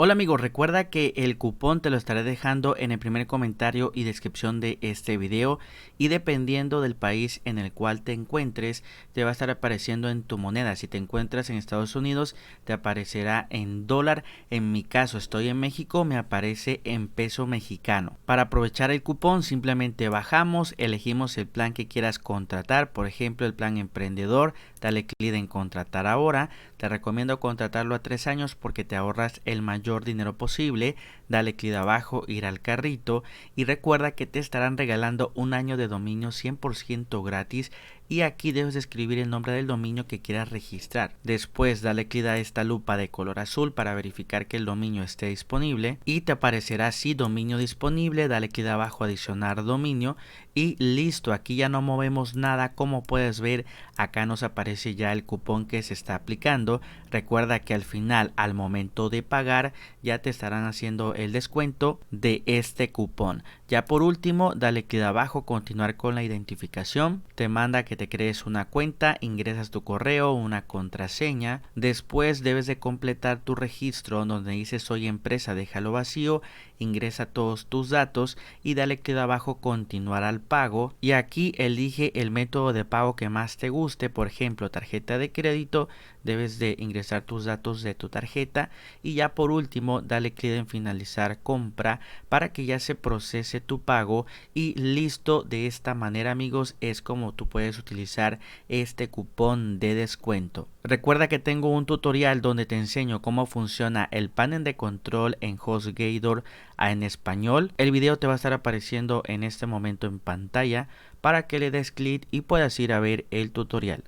Hola amigos, recuerda que el cupón te lo estaré dejando en el primer comentario y descripción de este video, y dependiendo del país en el cual te encuentres te va a estar apareciendo en tu moneda. Si te encuentras en Estados Unidos te aparecerá en dólar. En mi caso estoy en México, me aparece en peso mexicano. Para aprovechar el cupón simplemente bajamos, elegimos el plan que quieras contratar, por ejemplo el plan emprendedor, dale clic en contratar ahora. Te recomiendo contratarlo a 3 años porque te ahorras el mayor dinero posible. Dale clic abajo, ir al carrito, y recuerda que te estarán regalando un año de dominio 100% gratis, y aquí debes escribir el nombre del dominio que quieras registrar. Después dale clic a esta lupa de color azul para verificar que el dominio esté disponible y te aparecerá así: dominio disponible. Dale clic abajo, adicionar dominio, y listo. Aquí ya no movemos nada. Como puedes ver, acá nos aparece ya el cupón que se está aplicando. Recuerda que al final, al momento de pagar, ya te estarán haciendo el descuento de este cupón. Ya por último, dale clic abajo, continuar con la identificación. Te manda que te crees una cuenta, ingresas tu correo, una contraseña. Después debes de completar tu registro donde dice soy empresa, déjalo vacío. Ingresa todos tus datos y dale clic abajo, continuar al pago, y aquí elige el método de pago que más te guste. Por ejemplo, tarjeta de crédito, debes de ingresar tus datos de tu tarjeta, y ya por último dale clic en finalizar compra para que ya se procese tu pago, y listo. De esta manera amigos es como tú puedes utilizar este cupón de descuento. Recuerda que tengo un tutorial donde te enseño cómo funciona el panel de control en HostGator en español. El video te va a estar apareciendo en este momento en pantalla para que le des clic y puedas ir a ver el tutorial.